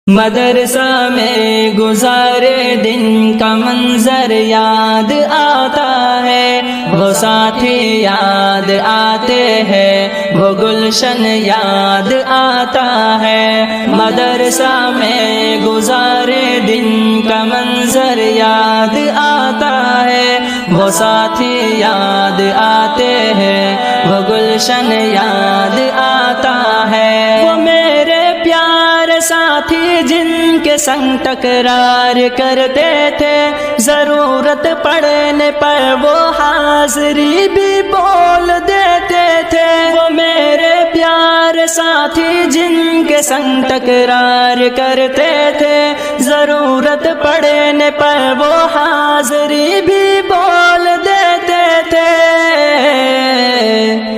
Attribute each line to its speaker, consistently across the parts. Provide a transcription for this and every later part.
Speaker 1: مدرسہ میں گزارے دن کا منظر یاد آتا ہے، وہ ساتھی یاد آتے ہیں، وہ گلشن یاد آتا ہے۔ مدرسہ میں گزارے دن کا منظر یاد آتا ہے، وہ ساتھی یاد آتے ہیں، وہ گلشن یاد آتا ہے۔ وہ میرے پیارے ساتھی جن کے سنگ تکرار کرتے تھے، ضرورت پڑنے پر وہ حاضری بھی بول دیتے تھے۔ وہ میرے پیارے ساتھی جن کے سنگ تکرار کرتے تھے، ضرورت پڑنے پر وہ حاضری بھی بول دیتے تھے۔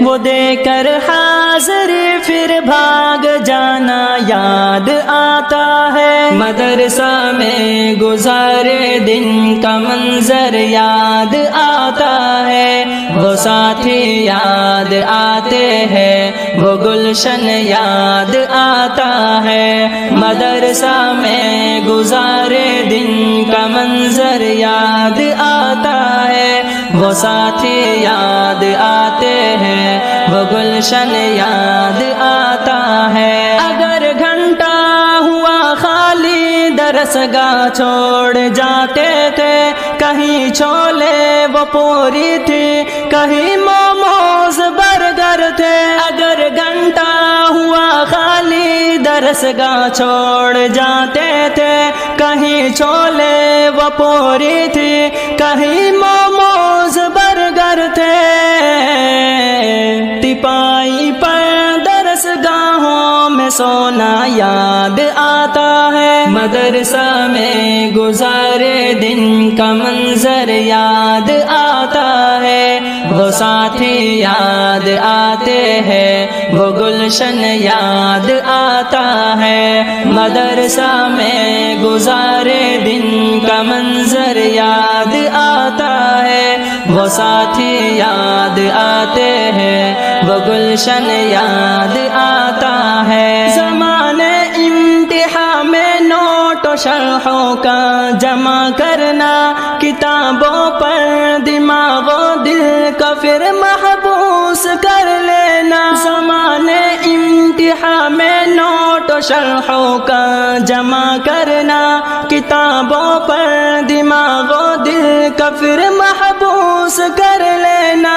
Speaker 1: وہ دے کر حاضری پھر بھاگ جانا یاد آتا ہے۔ مدرسہ میں گزارے دن کا منظر یاد آتا ہے، وہ ساتھی یاد آتے ہیں، وہ گلشن یاد آتا ہے۔ مدرسہ میں گزارے دن کا منظر یاد آتا ہے، وہ ساتھی یاد آتے ہیں، وہ گلشن یاد آتا ہے۔ اگر گھنٹہ ہوا خالی درسگاہ چھوڑ جاتے تھے، کہیں چھولے وہ پوری تھی، کہیں موموز برگر تھے۔ اگر گھنٹہ ہوا خالی درسگاہ چھوڑ جاتے تھے، کہیں چھولے وہ پوری تھی، کہیں موموز برگر تھے۔ تپائی پر درسگاہوں میں سونا یاد آتا ہے۔ مدرسہ میں گزارے دن کا منظر یاد آتا ہے، وہ ساتھی یاد آتے ہیں، وہ گلشن یاد آتا ہے۔ مدرسہ میں گزارے دن کا منظر یاد آتا ہے، وہ ساتھی یاد آتے ہیں، وہ گلشن یاد آتا ہے۔ زمانے امتحان میں نوٹ و شرحوں کا جمع کرنا، کتابوں پر دماغ و دل کا پھر محبوس کر لینا۔ زمانے امتحان میں نوٹ و شرحوں کا جمع کرنا، کتابوں پر دماغ و دل کا پھر محبوس کر لینا۔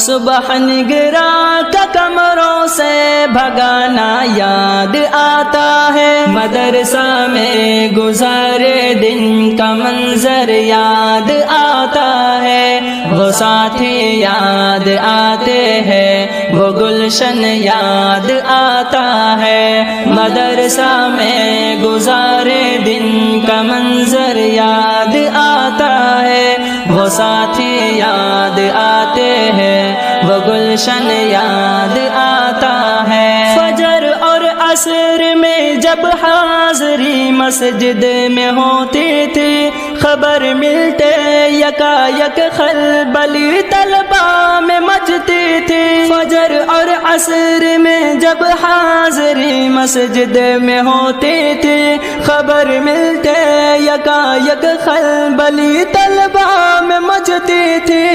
Speaker 1: صبح نگراں کا کمروں سے بھگانا یاد آتا ہے۔ مدرسہ میں گزارے دن کا منظر یاد آتا ہے، وہ ساتھی یاد آتے ہیں، وہ گلشن یاد آتا ہے۔ مدرسہ میں گزارے دن کا منظر یاد آتا ہے، وہ ساتھی یاد آتے ہیں، وہ گلشن یاد آتا ہے۔ فجر اور عصر میں جب حاضری مسجد میں ہوتی تھی، خبر ملتے یکا یک خلبلی طلبہ میں مچتی تھی۔ فجر اور عصر میں جب حاضری مسجد میں ہوتی تھی، خبر ملتے یکا یک خلبلی طلبہ میں مچتی تھی۔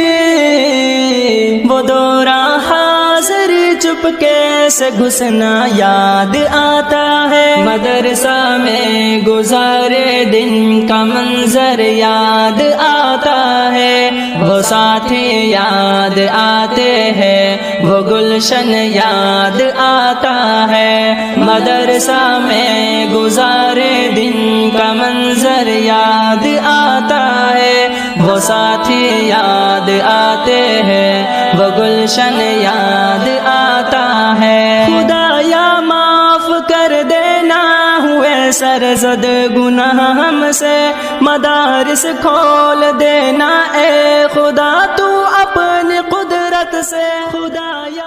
Speaker 1: وہ دوران حاضری چپکے سے گھسنا یاد آتا ہے۔ مدرسہ میں گزارے دن کا منظر یاد آتا ہے، وہ ساتھی یاد آتے ہیں، وہ گلشن یاد آتا ہے۔ مدرسہ میں گزارے دن کا منظر یاد آتا ہے، وہ ساتھی یاد آتے ہیں، وہ گلشن یاد آتا ہے۔ خدایا معاف کر دینا ہوئے سرزد گناہ ہم سے، مدارس کھول دینا اے خدا تو اپنی قدرت سے۔ خدایا